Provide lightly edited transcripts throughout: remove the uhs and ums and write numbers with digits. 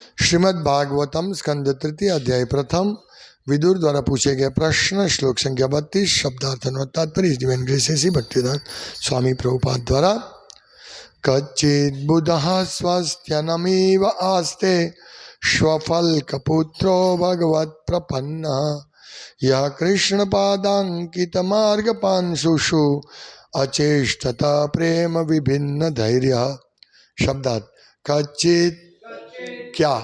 श्रीमद् भागवतम स्कंद तृतीय अध्याय प्रथम विदुर द्वारा पूछे गए प्रश्न श्लोक संख्या 32 शब्दार्थ और तात्पर्य डिवाइन ग्रेस भक्तिदान स्वामी प्रभुपाद द्वारा कच्चित् बुधः स्वस्त्यनमिव आस्ते स्वफल्कपुत्रो भगवत् प्रपन्नः यः कृष्णपादाङ्कित मार्गपांशुषु अचेष्टता प्रेम विभिन्न धैर्य। शब्दार्थ कच्चित् क्या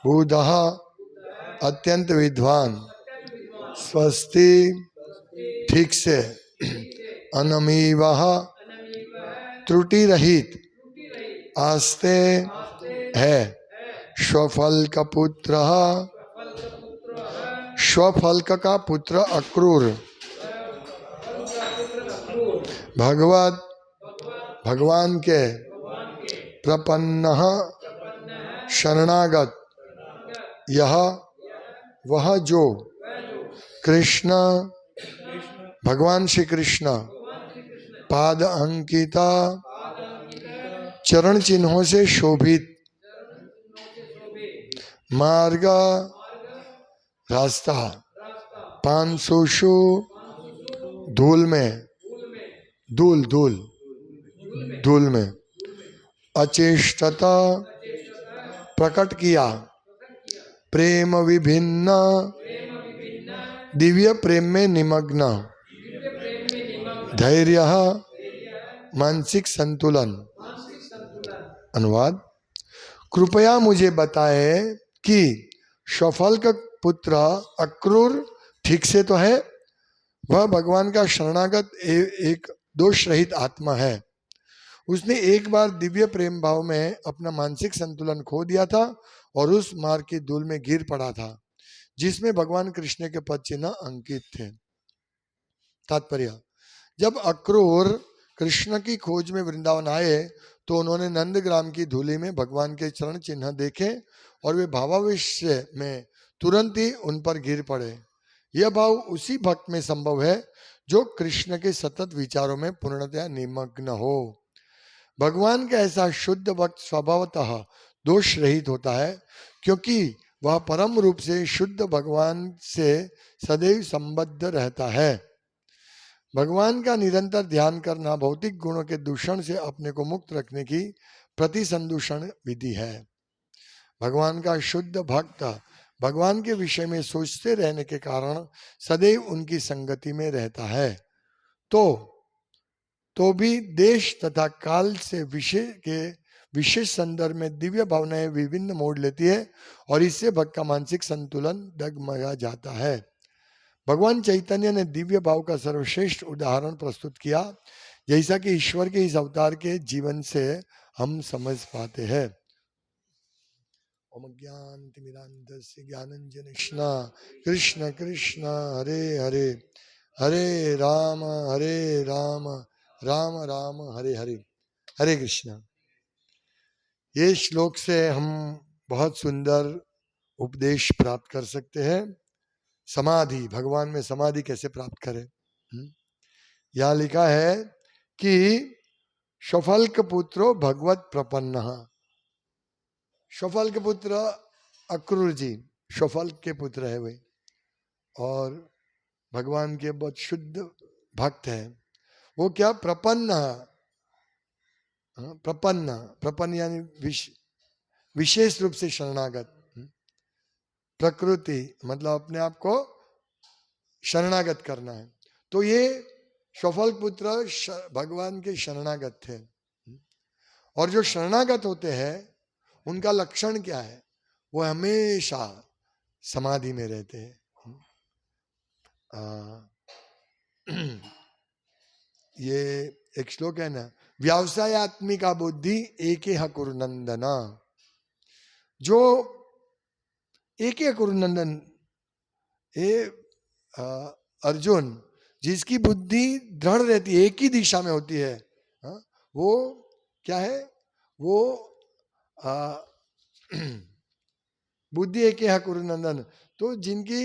बुधः अत्यंत विद्वान स्वस्ति ठीक से अनमीवः त्रुटि रहित आस्ते है स्वफल्क पुत्र स्वफल्क का पुत्र अक्रूर भगवत भगवान के प्रपन्न शरणागत यह वह जो कृष्ण भगवान श्री कृष्ण पाद अंकिता चरण चिन्हों से शोभित मार्ग रास्ता पांसुषु धूल में धूल धूल धूल में अचेष्टता प्रकट किया प्रेम विभिन्न दिव्य प्रेम में निमग्न धैर्य मानसिक संतुलन। अनुवाद कृपया मुझे बताए कि स्वफल्क पुत्र अक्रूर ठीक से तो है, वह भगवान का शरणागत एक दोष रहित आत्मा है। उसने एक बार दिव्य प्रेम भाव में अपना मानसिक संतुलन खो दिया था और उस मार्ग की धूल में गिर पड़ा था जिसमें भगवान कृष्ण के पद चिन्ह अंकित थे। तात्पर्य जब अक्रूर कृष्ण की खोज में वृंदावन आए तो उन्होंने नंदग्राम की धूलि में भगवान के चरण चिन्ह देखे और वे भावावेश में तुरंत ही उन पर गिर पड़े। यह भाव उसी भक्त में संभव है जो कृष्ण के सतत विचारों में पूर्णतया निमग्न हो। भगवान का ऐसा शुद्ध भक्त स्वभावतः दोष रहित होता है क्योंकि वह परम रूप से शुद्ध भगवान से सदैव संबद्ध रहता है। भगवान का निरंतर ध्यान करना भौतिक गुणों के दूषण से अपने को मुक्त रखने की प्रतिसंदूषण विधि है। भगवान का शुद्ध भक्त भगवान के विषय में सोचते रहने के कारण सदैव उनकी संगति में रहता है। तो भी देश तथा काल से विशेष संदर्भ में दिव्य भावनाएं विभिन्न मोड़ लेती है और इससे भक्त का मानसिक संतुलन डगमगा जाता है। भगवान चैतन्य ने दिव्य भाव का सर्वश्रेष्ठ उदाहरण प्रस्तुत किया, जैसा कि ईश्वर के इस अवतार के जीवन से हम समझ पाते हैं। ओम ज्ञानतिमिरान्धस्य ज्ञानञ्जनशलाकया कृष्ण कृष्ण हरे हरे हरे राम राम राम हरे हरे हरे कृष्ण। ये श्लोक से हम बहुत सुंदर उपदेश प्राप्त कर सकते हैं। समाधि, भगवान में समाधि कैसे प्राप्त करें। यहाँ लिखा है कि स्वफल्क पुत्रो भगवत प्रपन्न। स्वफल्क पुत्र अक्रूर जी स्वफल्क के पुत्र है वे और भगवान के बहुत शुद्ध भक्त है। वो क्या प्रपन्न, प्रपन्न यानी विशेष रूप से शरणागत। प्रकृति मतलब अपने आप को शरणागत करना है। तो ये स्वफल्क पुत्र भगवान के शरणागत थे और जो शरणागत होते हैं उनका लक्षण क्या है, वो हमेशा समाधि में रहते हैं। ये एक श्लोक है ना, व्यवसायत्मिका बुद्धि एके कुरुनंदना। जो एके कुरुनंदन अर्जुन जिसकी बुद्धि दृढ़ रहती है, एक ही दिशा में होती है, वो क्या है, वो बुद्धि एक है कुरुनंदन। तो जिनकी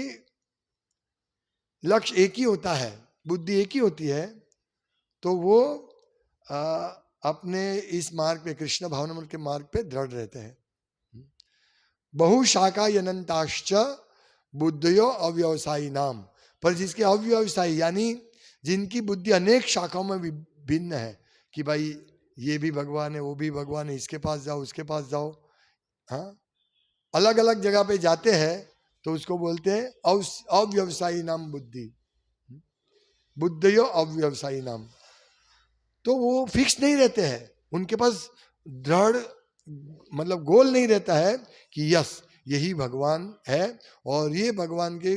लक्ष्य एक ही होता है, बुद्धि एक ही होती है, तो वो अपने इस मार्ग पे, कृष्ण भावनामृत के मार्ग पे दृढ़ रहते हैं। बहुशाखा अनंताश्च बुद्धयो अव्यवसायी नाम, पर जिसके अव्यवसायी यानी जिनकी बुद्धि अनेक शाखाओं में भिन्न है कि भाई ये भी भगवान है, वो भी भगवान है, इसके पास जाओ, उसके पास जाओ, हाँ, अलग अलग जगह पे जाते हैं, तो उसको बोलते हैं अव्यवसायी नाम बुद्धि, बुद्धयो अव्यवसायी नाम। तो वो फिक्स नहीं रहते हैं, उनके पास दृढ़ मतलब गोल नहीं रहता है कि यस यही भगवान है और ये भगवान के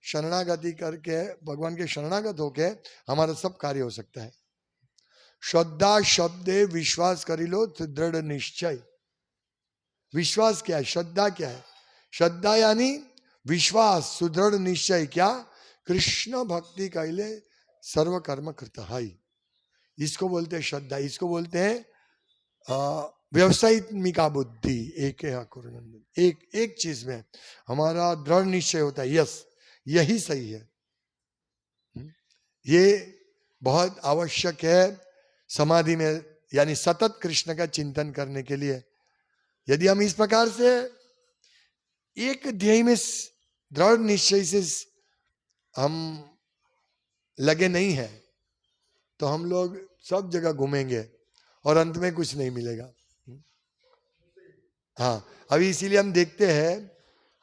शरणागति करके, भगवान के शरणागत होके हमारा सब कार्य हो सकता है। श्रद्धा शब्दे विश्वास करी लो तो दृढ़ निश्चय। विश्वास क्या है, श्रद्धा क्या है? श्रद्धा यानी विश्वास, सुदृढ़ निश्चय। क्या? कृष्ण भक्ति कैले सर्व कर्म कृता है, इसको बोलते हैं श्रद्धा। इसको बोलते हैं व्यवसायिका बुद्धि। एक एक चीज में हमारा दृढ़ निश्चय होता है, यस यही सही है। ये बहुत आवश्यक है समाधि में, यानी सतत कृष्ण का चिंतन करने के लिए। यदि हम इस प्रकार से एक ध्येय में दृढ़ निश्चय से हम लगे नहीं है, तो हम लोग सब जगह घूमेंगे और अंत में कुछ नहीं मिलेगा। हाँ, अभी इसीलिए हम देखते हैं,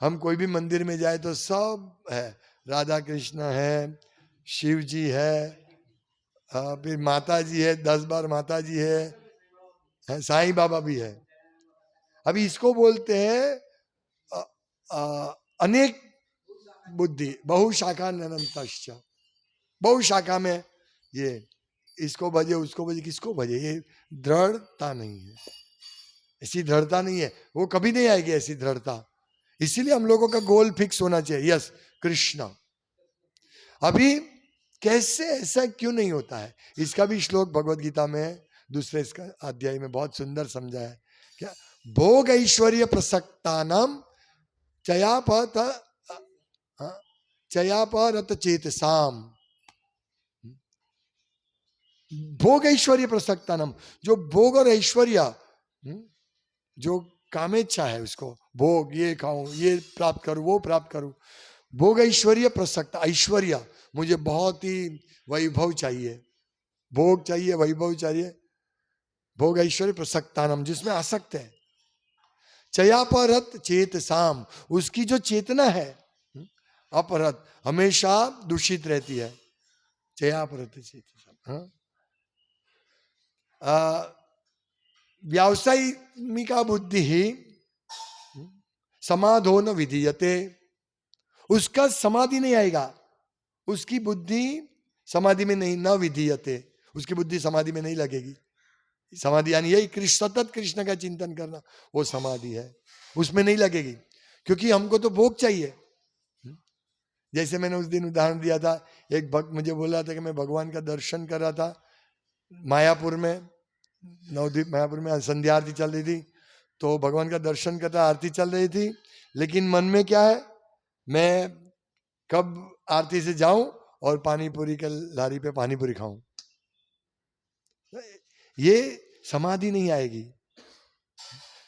हम कोई भी मंदिर में जाए तो सब है, राधा कृष्ण है, शिव जी है, फिर माता जी है, 10 बार माता जी है, साईं बाबा भी है। अभी इसको बोलते हैं अनेक बुद्धि, बहुशाखा अनंतश्च। बहुशाखा में ये इसको भजे, उसको भजे, किसको भजे, ये दृढ़ता नहीं है, ऐसी दृढ़ता नहीं है, वो कभी नहीं आएगी ऐसी दृढ़ता। इसीलिए हम लोगों का गोल फिक्स होना चाहिए, यस कृष्ण। अभी कैसे ऐसा क्यों नहीं होता है, इसका भी श्लोक भगवत गीता में दूसरे इसका अध्याय में बहुत सुंदर समझा है। क्या? भोग ऐश्वर्य प्रसक्ता नाम चयापरत चेतसाम। भोग ऐश्वर्य प्रसक्ता नाम, जो भोग और ऐश्वर्य, जो कामेच्छा है उसको, भोग ये खाऊं, ये प्राप्त करूं, वो प्राप्त करूं, भोग ऐश्वर्य प्रसक्त। ऐश्वर्य मुझे बहुत ही वैभव चाहिए, भोग चाहिए, वैभव चाहिए, भोग ऐश्वर्य प्रसक्तानम, जिसमें आसक्त है। चयापरत चेतसाम, उसकी जो चेतना है अपरत, हमेशा दूषित रहती है। चयापरत चेतसाम। व्यावसायिका बुद्धि ही समाधो न विधीयते, उसका समाधि नहीं आएगा, उसकी बुद्धि समाधि में नहीं, न विधीयते, उसकी बुद्धि समाधि में नहीं लगेगी। समाधि यानी यही कृष्ण, सतत कृष्ण का चिंतन करना, वो समाधि है, उसमें नहीं लगेगी। क्योंकि हमको तो भोग चाहिए। जैसे मैंने उस दिन उदाहरण दिया था, एक भक्त मुझे बोल रहा था कि मैं भगवान का दर्शन कर रहा था मायापुर में, नवद्वीप मायापुर में संध्या आरती चल रही थी, तो भगवान का दर्शन करता, आरती चल रही थी, लेकिन मन में क्या है, मैं कब आरती से जाऊं और पानी पूरी के लारी पे पानी पूरी खाऊं। ये समाधि नहीं आएगी।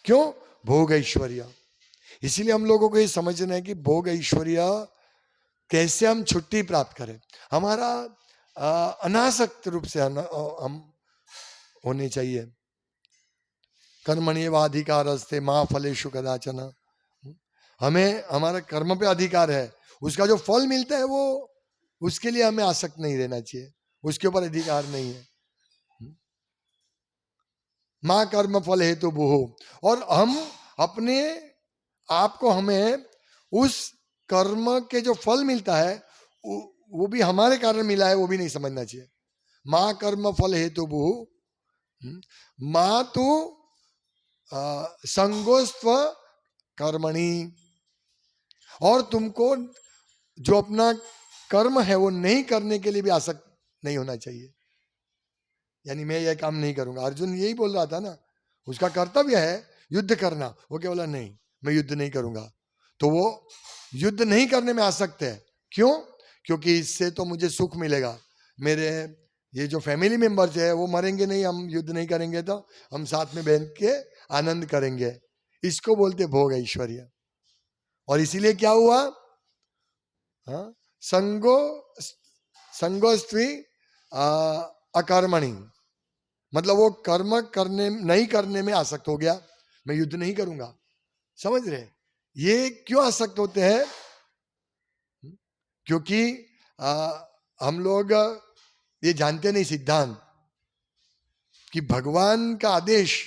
क्यों? भोग ऐश्वर्य। इसीलिए हम लोगों को ये समझना है कि भोग ऐश्वर्य कैसे हम छुट्टी प्राप्त करें, हमारा अनासक्त रूप से हम होने चाहिए। कर्मण्येवाधिकारस्ते मा फलेषु कदाचन, हमें हमारा कर्म पे अधिकार है, उसका जो फल मिलता है वो, उसके लिए हमें आसक्त नहीं रहना चाहिए, उसके ऊपर अधिकार नहीं है। माँ कर्म फल हेतु बुहो, और हम अपने आप को, हमें उस कर्म के जो फल मिलता है वो भी हमारे कारण मिला है, वो भी नहीं समझना चाहिए। माँ कर्म फल हेतु बुहु, माँ तो संगोस्त्व कर्मणि, और तुमको जो अपना कर्म है वो नहीं करने के लिए भी आसक्त नहीं होना चाहिए। यानी मैं यह काम नहीं करूंगा, अर्जुन यही बोल रहा था ना, उसका कर्तव्य है युद्ध करना, वो क्या बोला, नहीं मैं युद्ध नहीं करूंगा, तो वो युद्ध नहीं करने में आसक्त है। क्यों? क्योंकि इससे तो मुझे सुख मिलेगा, मेरे ये जो फैमिली मेंबर्स है वो मरेंगे नहीं, हम युद्ध नहीं करेंगे तो हम साथ में बैठ के आनंद करेंगे। इसको बोलते भोग ऐश्वर्य। और इसीलिए क्या हुआ, हाँ, संगो संगो स्त्री अकर्मणी, मतलब वो कर्म करने नहीं करने में आसक्त हो गया, मैं युद्ध नहीं करूंगा। समझ रहे, ये क्यों आसक्त होते हैं? क्योंकि हम लोग ये जानते नहीं सिद्धांत कि भगवान का आदेश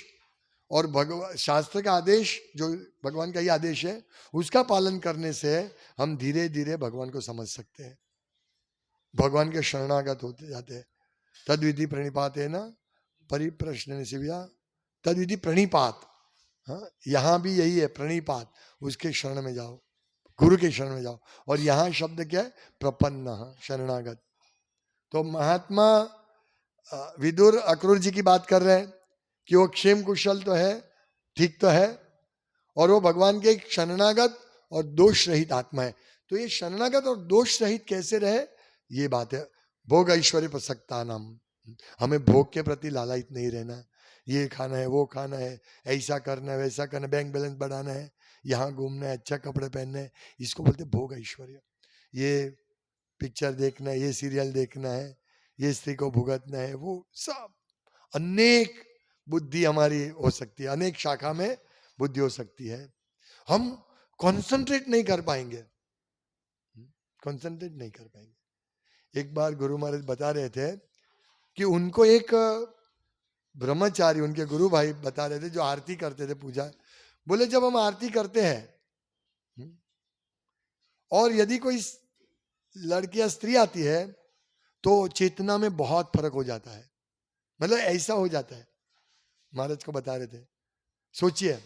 और भगवान शास्त्र का आदेश, जो भगवान का ही आदेश है, उसका पालन करने से हम धीरे धीरे भगवान को समझ सकते हैं, भगवान के शरणागत होते जाते हैं। तद विधि प्रणिपात है ना, परिप्रश्न शिव्या, तद विधि प्रणिपात। हाँ, यहाँ भी यही है, प्रणिपात, उसके शरण में जाओ, गुरु के शरण में जाओ। और यहाँ शब्द क्या है, प्रपन्न, शरणागत। तो महात्मा विदुर अक्रूर जी की बात कर रहे हैं कि वो क्षेम कुशल तो है, ठीक तो है, और वो भगवान के एक शरणागत और दोष रहित आत्मा है। तो ये शरणागत और दोष रहित कैसे रहे, ये बात है। भोग ऐश्वर्य प्रसक्ता नाम, हमें भोग के प्रति लालयित नहीं रहना, ये खाना है, वो खाना है, ऐसा करना है, वैसा करना, बैंक बैलेंस बढ़ाना है, यहाँ घूमना है, अच्छा कपड़े पहनने हैं, इसको बोलते भोग ऐश्वर्य। ये पिक्चर देखना है, ये सीरियल देखना है, ये स्त्री को भुगतना है, वो सब अनेक बुद्धि हमारी हो सकती है, अनेक शाखा में बुद्धि हो सकती है। हम कंसंट्रेट नहीं कर पाएंगे, कंसंट्रेट नहीं कर पाएंगे। एक बार गुरु महाराज बता रहे थे कि उनको एक ब्रह्मचारी, उनके गुरु भाई बता रहे थे, जो आरती करते थे, पूजा, बोले जब हम आरती करते हैं और यदि कोई लड़की या स्त्री आती है तो चेतना में बहुत फर्क हो जाता है, मतलब ऐसा हो जाता है, महाराज को बता रहे थे। सोचिए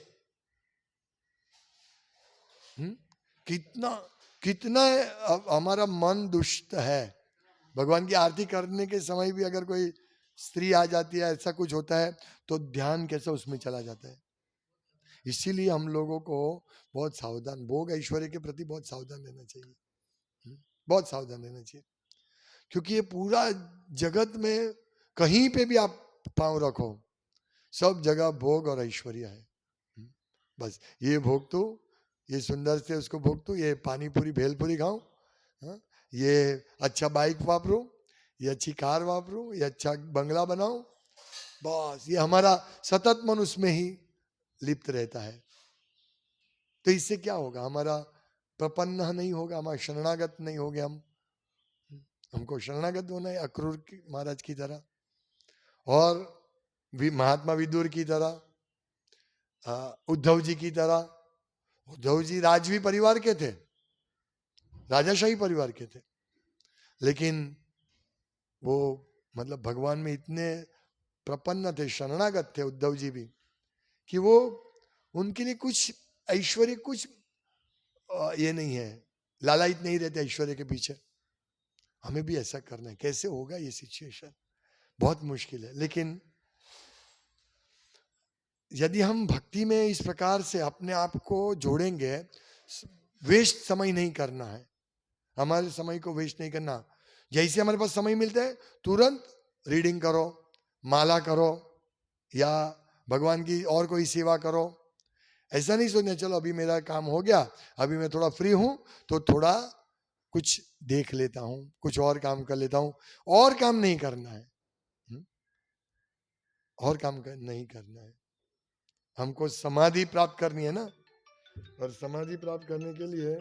कितना कितना हमारा मन दुष्ट है। भगवान की आरती करने के समय भी अगर कोई स्त्री आ जाती है, ऐसा कुछ होता है, तो ध्यान कैसे उसमें चला जाता है। इसीलिए हम लोगों को बहुत सावधान, भोग ऐश्वर्य के प्रति बहुत सावधान रहना चाहिए, बहुत सावधान रहना चाहिए। क्योंकि ये पूरा जगत में कहीं पे भी आप पांव रखो, सब जगह भोग और ऐश्वर्य है। बस ये भोग तो, ये सुंदर से उसको भोग तो, ये पानी पूरी भेलपूरी खाऊं, ये अच्छा बाइक वापरूं, ये अच्छी कार वापरूं, ये अच्छा बंगला बनाऊं, बस ये हमारा सतत मन उसमें ही लिप्त रहता है। तो इससे क्या होगा, हमारा प्रपन्न नहीं होगा, हमारा शरणागत नहीं होगा। हमको शरणागत होना है अक्रूर महाराज की तरह, और भी महात्मा विदुर की तरह, उद्धव जी की तरह। उद्धव जी राजवी परिवार के थे, राजाशाही परिवार के थे, लेकिन वो मतलब भगवान में इतने प्रपन्न थे, शरणागत थे उद्धव जी भी, कि वो उनके लिए कुछ ऐश्वर्य, कुछ ये नहीं है, लालायित नहीं रहते ऐश्वर्य के पीछे। हमें भी ऐसा करना है। कैसे होगा ये सिचुएशन, बहुत मुश्किल है। लेकिन यदि हम भक्ति में इस प्रकार से अपने आप को जोड़ेंगे, वेस्ट समय नहीं करना है, हमारे समय को वेस्ट नहीं करना। जैसे हमारे पास समय मिलता है तुरंत रीडिंग करो, माला करो, या भगवान की और कोई सेवा करो। ऐसा नहीं सोचना चलो अभी मेरा काम हो गया, अभी मैं थोड़ा फ्री हूं तो थोड़ा कुछ देख लेता हूं, कुछ और काम कर लेता हूं। और काम नहीं करना है, और काम नहीं करना है। हमको समाधि प्राप्त करनी है ना, और समाधि प्राप्त करने के लिए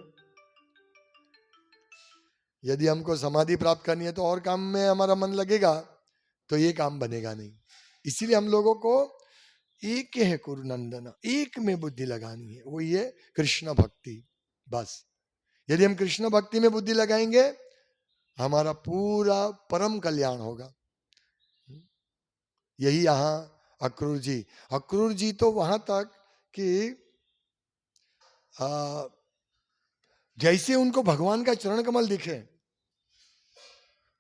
यदि हमको समाधि प्राप्त करनी है तो और काम में हमारा मन लगेगा तो ये काम बनेगा नहीं। इसीलिए हम लोगों को एक है कुरु नंदन, एक में बुद्धि लगानी है, वो ये कृष्ण भक्ति। बस यदि हम कृष्ण भक्ति में बुद्धि लगाएंगे, हमारा पूरा परम कल्याण होगा। यही यहाँ अक्रूर जी तो वहां तक कि जैसे उनको भगवान का चरण कमल दिखे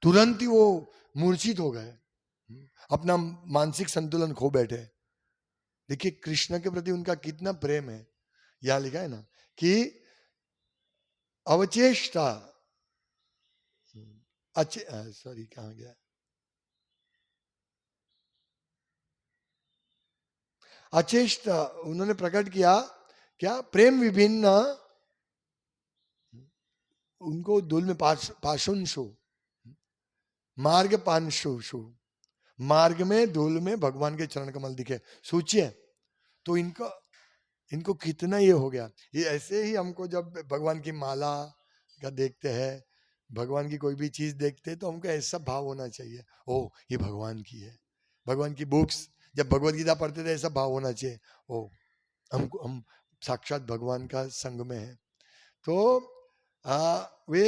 तुरंत ही वो मूर्छित हो गए, अपना मानसिक संतुलन खो बैठे। देखिए कृष्ण के प्रति उनका कितना प्रेम है। यहां लिखा है ना कि अवचेष्टा, अच्छे सॉरी कहां गया, अचेष्ट उन्होंने प्रकट किया क्या, प्रेम विभिन्न उनको धूल में पाशुंशु, मार्ग पांशु, मार्ग में धूल में भगवान के चरण कमल दिखे, सोचिए। तो इनको कितना ये हो गया। ये ऐसे ही हमको जब भगवान की माला का देखते हैं, भगवान की कोई भी चीज देखते हैं, तो हमको ऐसा भाव होना चाहिए, ओ ये भगवान की है। भगवान की बुक्स जब भगवत गीता पढ़ते थे, ऐसा भाव होना चाहिए, ओ हम साक्षात भगवान का संग में है। तो वे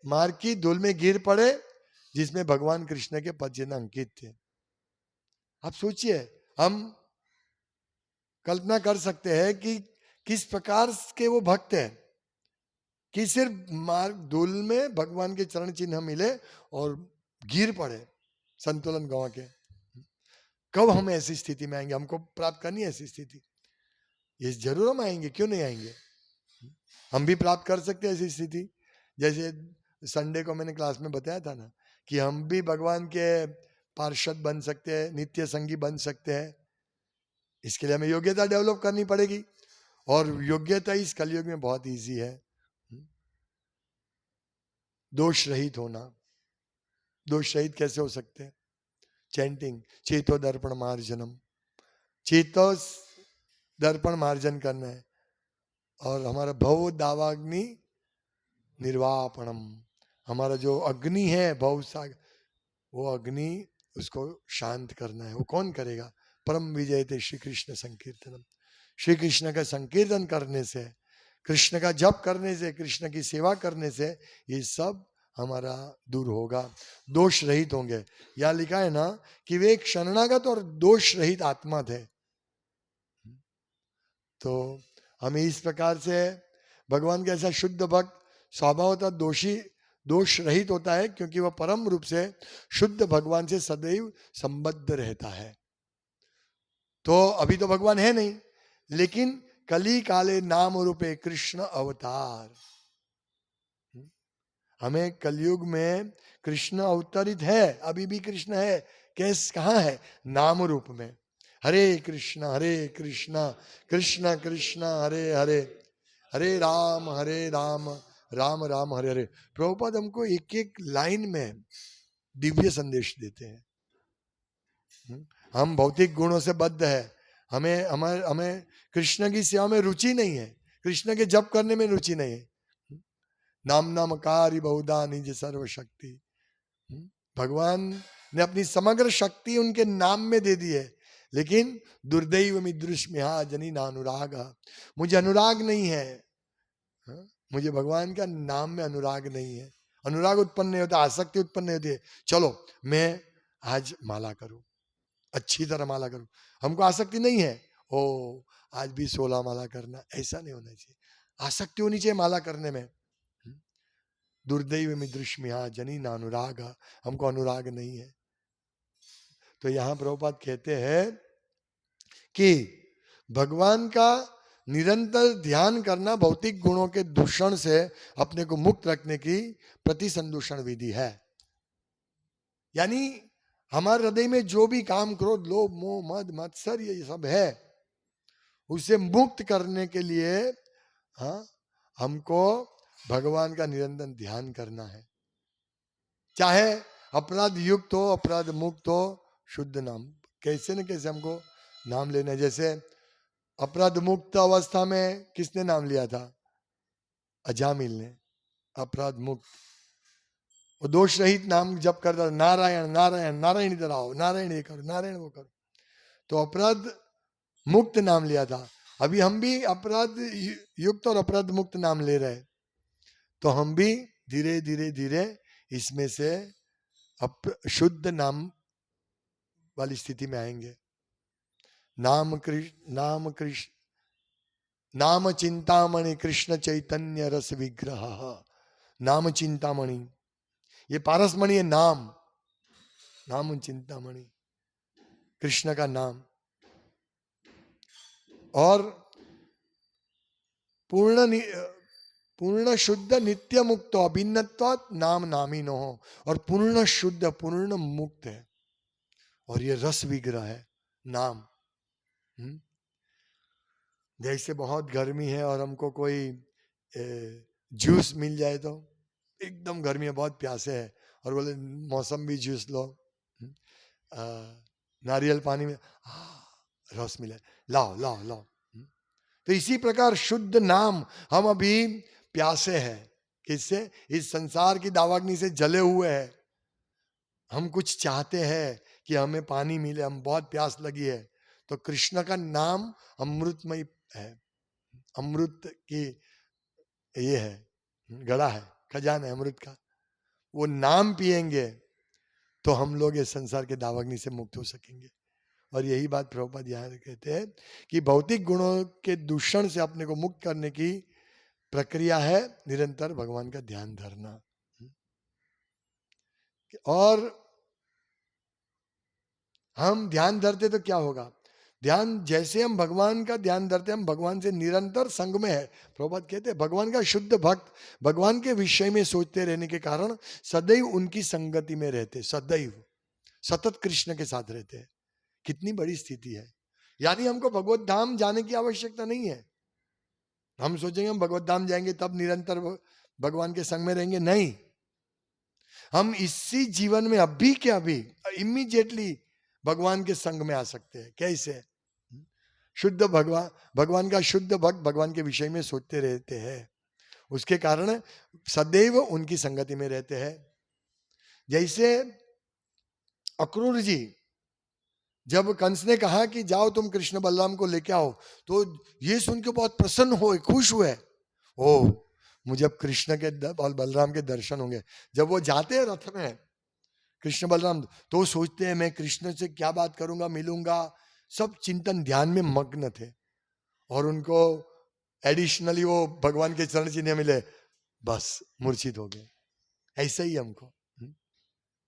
मार्ग की धूल में गिर पड़े जिसमें भगवान कृष्ण के पद चिन्ह अंकित थे। आप सोचिए, हम कल्पना कर सकते हैं कि किस प्रकार के वो भक्त हैं कि सिर्फ मार्ग धूल में भगवान के चरण चिन्ह मिले और गिर पड़े संतुलन गंवा के। कब हम ऐसी स्थिति में आएंगे? हमको प्राप्त करनी है ऐसी स्थिति, ये जरूर हम आएंगे, क्यों नहीं आएंगे? हम भी प्राप्त कर सकते हैं ऐसी स्थिति। जैसे संडे को मैंने क्लास में बताया था ना कि हम भी भगवान के पार्षद बन सकते हैं, नित्य संगी बन सकते हैं। इसके लिए हमें योग्यता डेवलप करनी पड़ेगी, और योग्यता इस कलयुग में बहुत इजी है। दोष रहित होना। दोष रहित कैसे हो सकते हैं? चैंटिंग चेतो दर्पण मार्जनम, चेतो दर्पण मार्जन करना है, और हमारा भव दावाग्नि निर्वापणम, हमारा जो अग्नि है भव सागर, वो अग्नि उसको शांत करना है। वो कौन करेगा? परम विजय थे श्री कृष्ण संकीर्तनम। श्री कृष्ण का संकीर्तन करने से, कृष्ण का जप करने से, कृष्ण की सेवा करने से ये सब हमारा दूर होगा, दोष रहित होंगे। यहाँ लिखा है ना कि वे एक शरणागत और दोष रहित आत्मा थे। तो हमें इस प्रकार से भगवान का ऐसा शुद्ध भक्त स्वभावतः दोष रहित होता है, क्योंकि वह परम रूप से शुद्ध भगवान से सदैव संबद्ध रहता है। तो अभी तो भगवान है नहीं, लेकिन कली काले नाम रूपे कृष्ण अवतार, हमें कलयुग में कृष्ण अवतरित है, अभी भी कृष्ण है। कैस कहाँ है? नाम रूप में। हरे कृष्ण कृष्ण कृष्ण हरे हरे, हरे राम राम राम हरे हरे। प्रभुपाद हमको एक एक लाइन में दिव्य संदेश देते हैं। हम भौतिक गुणों से बद्ध है, हमें कृष्ण की सेवा में रुचि नहीं है, कृष्ण के जप करने में रुचि नहीं है। नाम नामकारी बहुधा निज सर्व शक्ति, भगवान ने अपनी समग्र शक्ति उनके नाम में दे दी है, लेकिन दुर्दैव मिदृश्म्या जनी अनुराग, मुझे अनुराग नहीं है। मुझे भगवान का नाम में अनुराग नहीं है। अनुराग उत्पन्न नहीं होता, आसक्ति उत्पन्न नहीं होती है। चलो मैं आज माला करूं, अच्छी तरह माला करूं, हमको आसक्ति नहीं है, ओ आज भी 16 माला करना, ऐसा नहीं होना चाहिए। आसक्ति होनी चाहिए माला करने में। दुर्दैव मिदृश्म्या जनी अनुराग, हमको अनुराग नहीं है। तो यहां प्रभुपाद कहते हैं कि भगवान का निरंतर ध्यान करना भौतिक गुणों के दूषण से अपने को मुक्त रखने की प्रतिसंदूषण विधि है। यानी हमारे हृदय में जो भी काम, क्रोध, लोभ, मोह, मद, मत्सर ये सब है, उसे मुक्त करने के लिए हमको भगवान का निरंतर ध्यान करना है। चाहे अपराध युक्त हो, अपराध मुक्त हो, शुद्ध नाम, कैसे न कैसे हमको नाम लेना है। जैसे अपराध मुक्त अवस्था में किसने नाम लिया था? अजामिल ने, अपराध मुक्त। वो दोष रहित नाम जप करता, नारायण नारायण नारायण इधर आओ, नारायण ये करो, नारायण वो करो, तो अपराध मुक्त नाम लिया था। अभी हम भी अपराध युक्त और अपराध मुक्त नाम ले रहे, तो हम भी धीरे धीरे धीरे इसमें से शुद्ध नाम वाली स्थिति में आएंगे। नाम कृष्ण नाम चिंतामणि कृष्ण चैतन्य रस विग्रह, नाम चिंतामणि, ये पारसमणि है नाम, नाम चिंतामणि कृष्ण का नाम। और पूर्ण शुद्ध नित्य मुक्त अभिन्नत्वात् नाम नामिनो हो, और पूर्ण शुद्ध पूर्ण मुक्त है, और ये रस विग्रह है नाम। जैसे बहुत गर्मी है और हमको कोई जूस मिल जाए तो एकदम गर्मी है, बहुत प्यासे है, और बोले मौसम्बी जूस लो, आ, नारियल पानी में रस मिले, लाओ लाओ लाओ। तो इसी प्रकार शुद्ध नाम, हम अभी प्यासे हैं, किससे? इस संसार की दावाग्नि से जले हुए हैं, हम कुछ चाहते हैं कि हमें पानी मिले, हम बहुत प्यास लगी है, तो कृष्ण का नाम अमृतमय है, अमृत की ये है, गड़ा है, खजाना है अमृत का। वो नाम पिएंगे तो हम लोग इस संसार के दावाग्नि से मुक्त हो सकेंगे। और यही बात प्रभुपाद यहाँ कहते हैं कि भौतिक गुणों के दूषण से अपने को मुक्त करने की प्रक्रिया है निरंतर भगवान का ध्यान धरना। और हम ध्यान धरते तो क्या होगा? ध्यान जैसे हम भगवान का ध्यान धरते, हम भगवान से निरंतर संग में है। प्रभुपाद कहते हैं भगवान का शुद्ध भक्त भगवान के विषय में सोचते रहने के कारण सदैव उनकी संगति में रहते, सदैव सतत कृष्ण के साथ रहते हैं। कितनी बड़ी स्थिति है। यानी हमको भगवत धाम जाने की आवश्यकता नहीं है। हम सोचेंगे हम भगवत धाम जाएंगे तब निरंतर भगवान के संग में रहेंगे, नहीं। हम इसी जीवन में अभी के अभी इमीडिएटली भगवान के संग में आ सकते हैं। कैसे? शुद्ध भगवान का शुद्ध भक्त भगवान के विषय में सोचते रहते हैं, उसके कारण सदैव उनकी संगति में रहते हैं। जैसे अक्रूर जी, जब कंस ने कहा कि जाओ तुम कृष्ण बलराम को लेके आओ, तो ये सुन के बहुत प्रसन्न हुए, खुश हुए। ओ, मुझे अब कृष्ण के और बलराम के दर्शन होंगे। जब वो जाते हैं रथ में कृष्ण बलराम, तो सोचते हैं मैं कृष्ण से क्या बात करूंगा, मिलूंगा, सब चिंतन ध्यान में मग्न थे। और उनको एडिशनली वो भगवान के चरण चिन्ह मिले, बस मूर्छित हो गए। ऐसे ही हमको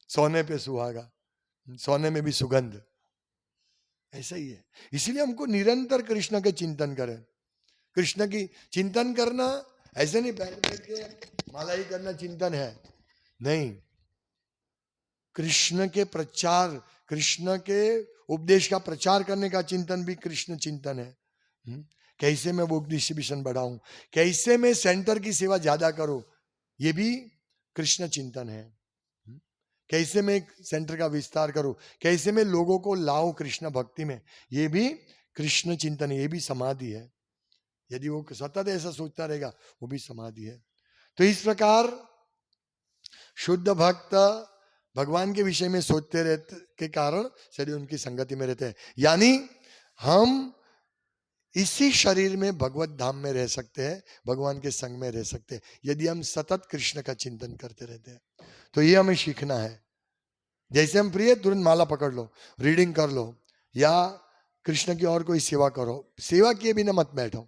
सोने पे सुहागा, सोने में भी सुगंध, ऐसा ही है। इसीलिए हमको निरंतर कृष्ण के चिंतन करें। कृष्ण की चिंतन करना ऐसे नहीं बैठ बैठ के माला ही करना चिंतन है, नहीं। कृष्ण के प्रचार, कृष्ण के उपदेश का प्रचार करने का चिंतन भी कृष्ण चिंतन है। कैसे मैं बुक डिस्ट्रीब्यूशन बढ़ाऊं, कैसे मैं सेंटर की सेवा ज्यादा करूं, ये भी कृष्ण चिंतन है। कैसे मैं सेंटर का विस्तार करूं, कैसे मैं लोगों को लाऊं कृष्ण भक्ति में, ये भी कृष्ण चिंतन है, ये भी समाधि है। यदि वो सतत ऐसा सोचता रहेगा, वो भी समाधि है। तो इस प्रकार शुद्ध भक्त भगवान के विषय में सोचते रहते के कारण शरीर उनकी संगति में रहते हैं। यानी हम इसी शरीर में भगवत धाम में रह सकते हैं, भगवान के संग में रह सकते हैं, यदि हम सतत कृष्ण का चिंतन करते रहते हैं। तो ये हमें सीखना है। जैसे हम प्रिय तुरंत माला पकड़ लो, रीडिंग कर लो, या कृष्ण की और कोई सेवा करो। सेवा किए बिना मत बैठो,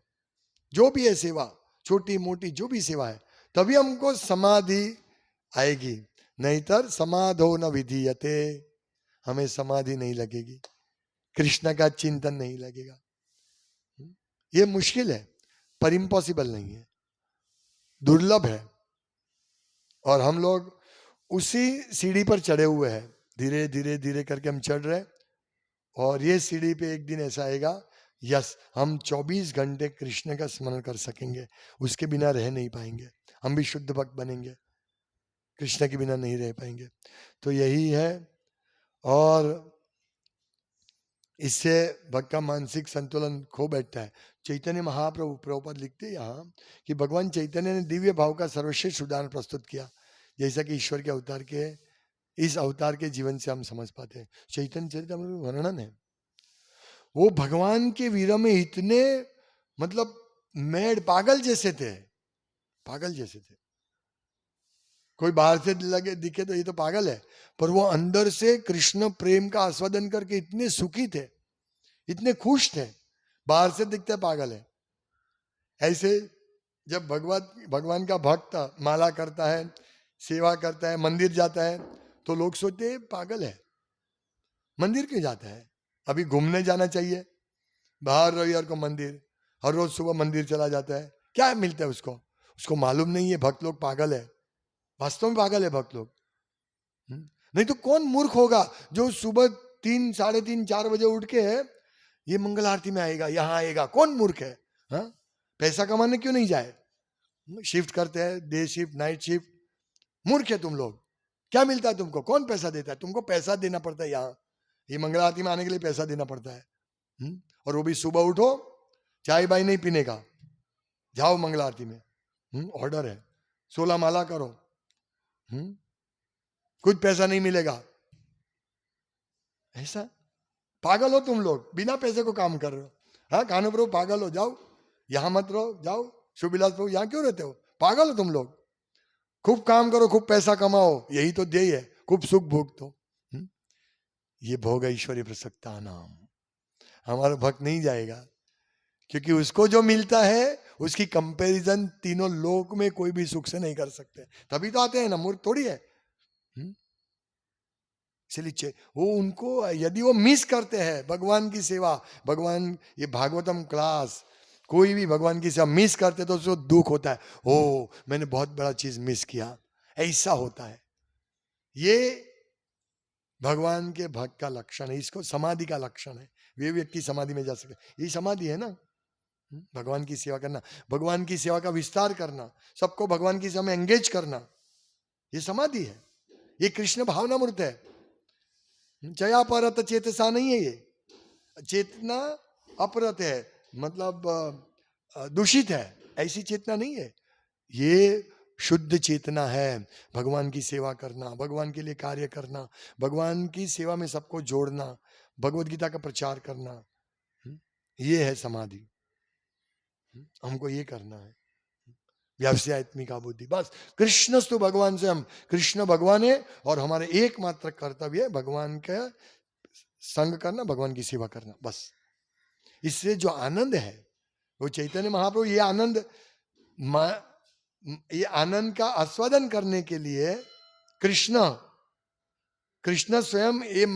जो भी है सेवा, छोटी मोटी जो भी सेवा है, तभी हमको समाधि आएगी। नहींतर समाधो न विधीयते, हमें समाधि नहीं लगेगी, कृष्ण का चिंतन नहीं लगेगा। ये मुश्किल है, पर इम्पॉसिबल नहीं है, दुर्लभ है। और हम लोग उसी सीढ़ी पर चढ़े हुए हैं, धीरे धीरे धीरे करके हम चढ़ रहे हैं। और ये सीढ़ी पे एक दिन ऐसा आएगा, यस, हम 24 घंटे कृष्ण का स्मरण कर सकेंगे, उसके बिना रह नहीं पाएंगे। हम भी शुद्ध भक्त बनेंगे, कृष्ण के बिना नहीं रह पाएंगे। तो यही है। और इससे भक्त का मानसिक संतुलन खो बैठता है। चैतन्य महाप्रभु प्रभुपाद लिखते हैं यहाँ कि भगवान चैतन्य ने दिव्य भाव का सर्वश्रेष्ठ उदाहरण प्रस्तुत किया, जैसा कि ईश्वर के अवतार के, इस अवतार के जीवन से हम समझ पाते हैं। चैतन्य चरितामृत में वर्णन है, वो भगवान के वीर में इतने मतलब मैड, पागल जैसे थे, पागल जैसे थे। कोई बाहर से लगे दिखे तो ये तो पागल है, पर वो अंदर से कृष्ण प्रेम का आस्वादन करके इतने सुखी थे, इतने खुश थे। बाहर से दिखते पागल है। ऐसे जब भगवान का भक्त माला करता है, सेवा करता है, मंदिर जाता है, तो लोग सोचते हैं पागल है, मंदिर क्यों जाता है? अभी घूमने जाना चाहिए, बाहर रविवार को मंदिर, हर रोज सुबह मंदिर चला जाता है, क्या मिलता है उसको? उसको मालूम नहीं है भक्त लोग पागल है, वास्तव में पागल है भक्त लोग। नहीं तो कौन मूर्ख होगा जो सुबह 3, 3:30, 4 बजे उठ के ये मंगल आरती में आएगा, यहाँ आएगा? कौन मूर्ख है? हाँ, पैसा कमाने क्यों नहीं जाए? शिफ्ट करते हैं, डे शिफ्ट, नाइट शिफ्ट, मूर्ख है तुम लोग। क्या मिलता है तुमको? कौन पैसा देता है तुमको? पैसा देना पड़ता है यहाँ, ये मंगला आरती में आने के लिए पैसा देना पड़ता है। और वो भी सुबह उठो, चाय बाई नहीं पीने का, जाओ मंगला आरती में, ऑर्डर है, 16 माला करो, कुछ पैसा नहीं मिलेगा। ऐसा पागल हो तुम लोग, बिना पैसे को काम कर रहे हो। हाँ कानू प्रभु पागल हो, जाओ यहां मत रहो, जाओ शुभिलास प्रभु यहां क्यों रहते हो? पागल हो तुम लोग। खूब काम करो, खूब पैसा कमाओ, यही तो ध्येय है, खूब सुख भोग। ये भोग ऐश्वर्य प्रसक्ता नाम, हमारा भक्त नहीं जाएगा, क्योंकि उसको जो मिलता है उसकी कंपैरिजन तीनों लोक में कोई भी सुख से नहीं कर सकते। तभी तो आते हैं ना, मूर्ख थोड़ी है। इसलिए वो उनको, यदि वो मिस करते हैं भगवान की सेवा, भगवान ये भागवतम क्लास, कोई भी भगवान की सेवा मिस करते तो उसको दुख होता है, ओ मैंने बहुत बड़ा चीज मिस किया, ऐसा होता है। ये भगवान के भक्त का लक्षण है, इसको समाधि का लक्षण है। वे व्यक्ति समाधि में जा सकते, यही समाधि है ना, भगवान की सेवा करना, भगवान की सेवा का विस्तार करना, सबको भगवान की सेवा में एंगेज करना, ये समाधि है, ये कृष्ण भावनामृत है। जया परत चेतसा नहीं है ये, चेतना अपरत है, मतलब दूषित है, ऐसी चेतना नहीं है। ये शुद्ध चेतना है, भगवान की सेवा करना, भगवान के लिए कार्य करना, भगवान की सेवा में सबको जोड़ना, भगवत गीता का प्रचार करना, ये है समाधि। हमको ये करना है, व्यावसायत्मिका बुद्धि, बस। कृष्णस्तु भगवान से, हम कृष्ण भगवान है और हमारे एकमात्र कर्तव्य है भगवान का संग करना, भगवान की सेवा करना, बस। इससे जो आनंद है वो चैतन्य महाप्रभु ये आनंद का आस्वादन करने के लिए कृष्ण स्वयं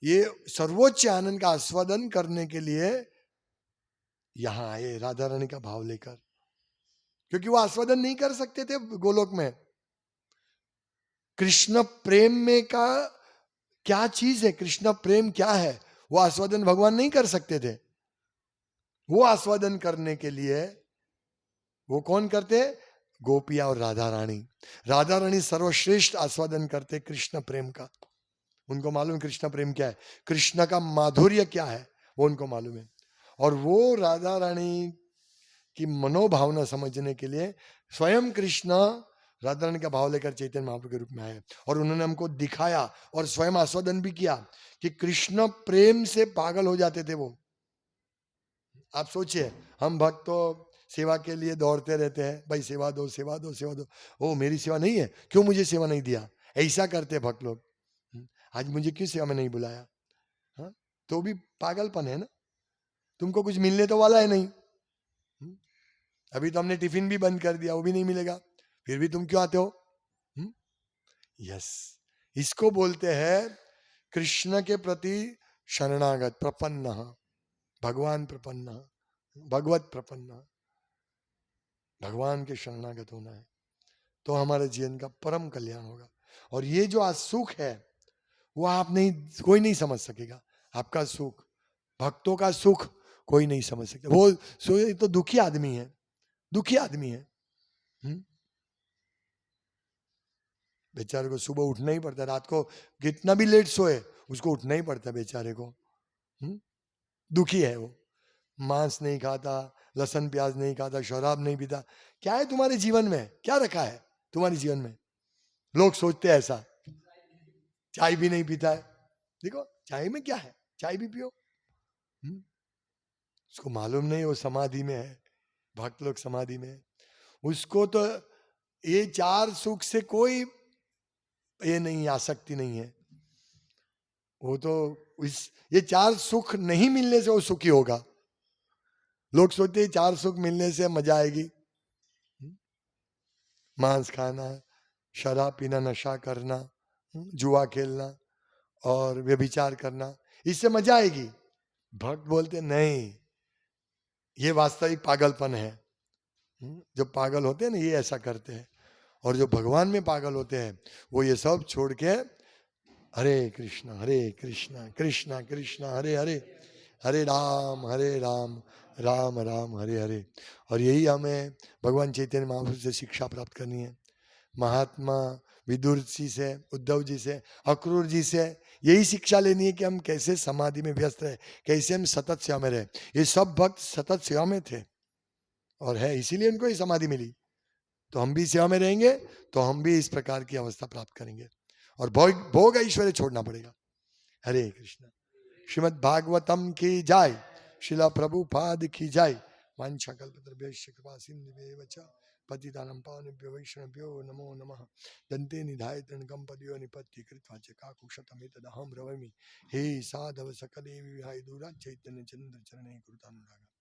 ये सर्वोच्च आनंद का आस्वादन करने के लिए यहां आए राधा रानी का भाव लेकर, क्योंकि वो आस्वादन नहीं कर सकते थे गोलोक में। कृष्ण प्रेम में का क्या चीज है, कृष्ण प्रेम क्या है, वो आस्वादन भगवान नहीं कर सकते थे। वो आस्वादन करने के लिए वो कौन करते? गोपिया और राधा रानी। राधा रानी सर्वश्रेष्ठ आस्वादन करते कृष्ण प्रेम का, उनको मालूम कृष्ण प्रेम क्या है, कृष्ण का माधुर्य क्या है, वो उनको मालूम है। और वो राधा रानी की मनोभावना समझने के लिए स्वयं कृष्ण राधा रानी का भाव लेकर चैतन्य महाप्रभु के रूप में आए, और उन्होंने हमको दिखाया और स्वयं आस्वादन भी किया कि कृष्ण प्रेम से पागल हो जाते थे वो। आप सोचिए, हम भक्त तो सेवा के लिए दौड़ते रहते हैं, भाई सेवा दो सेवा दो सेवा दो, ओ मेरी सेवा नहीं है, क्यों मुझे सेवा नहीं दिया, ऐसा करते भक्त लोग। आज मुझे क्यों सेवा में नहीं बुलाया? हाँ, तो भी पागलपन है ना, तुमको कुछ मिलने तो वाला है नहीं। अभी तो हमने टिफिन भी बंद कर दिया, वो भी नहीं मिलेगा, फिर भी तुम क्यों आते हो? यस, इसको बोलते हैं कृष्ण के प्रति शरणागत, प्रपन्न, भगवान प्रपन्न, भगवत प्रपन्न, भगवान के शरणागत होना है, तो हमारे जीवन का परम कल्याण होगा। और ये जो आज सुख है वो आप नहीं, कोई नहीं समझ सकेगा। आपका सुख, भक्तों का सुख कोई नहीं समझ सकता। वो तो दुखी आदमी है, दुखी आदमी है, बेचारे को सुबह उठना ही पड़ता है, रात को कितना भी लेट सोए उसको उठना ही पड़ता है बेचारे को। दुखी है वो, मांस नहीं खाता, लहसुन प्याज नहीं खाता, शराब नहीं पीता। क्या है तुम्हारे जीवन में, क्या रखा है तुम्हारे जीवन में? लोग सोचते हैं ऐसा, चाय भी नहीं पीता है, देखो चाय में क्या है, चाय भी पियो। उसको मालूम नहीं वो समाधि में है, भक्त लोग समाधि में है। उसको तो ये चार सुख से कोई ये नहीं, आसक्ति नहीं है। वो तो ये चार सुख नहीं मिलने से वो सुखी होगा। लोग सोचते हैं चार सुख मिलने से मजा आएगी, मांस खाना, शराब पीना, नशा करना, जुआ खेलना और व्यभिचार करना, इससे मजा आएगी। भक्त बोलते नहीं, ये वास्तविक पागलपन है। जो पागल होते हैं ना ये ऐसा करते हैं, और जो भगवान में पागल होते हैं वो ये सब छोड़ के हरे कृष्णा कृष्णा कृष्णा हरे हरे, हरे राम राम राम हरे हरे। और यही हमें भगवान चैतन्य महाप्रभु से शिक्षा प्राप्त करनी है। महात्मा विदुर जी से, उद्धव जी से, अक्रूर जी से यही शिक्षा लेनी है कि हम कैसे समाधि में व्यस्त रहे, कैसे हम सतत सेवा में रहे। ये सब भक्त सतत सेवा में थे और है, इसीलिए उनको ये समाधि मिली। तो हम भी सेवा में रहेंगे तो हम भी इस प्रकार की अवस्था प्राप्त करेंगे और भोग भोग ऐश्वर्य छोड़ना पड़ेगा। हरे कृष्ण। श्रीमद् भागवतम की जय, शिला प्रभुपाद की जय। वांछा कल्पतरुभ्यश्च कृपा सिन्धुभ्येव च पतितानां पावनेभ्यो वैष्णवेभ्यो नमो नमः। दन्ते निधाय तृणकं पदयो निपत्ति कृत्वा च काकुशतमेतदहं ब्रवीमि। हे साधव सकले विहाय दूरात् चैतन्य चन्द्र चरणे कृतानुरागा।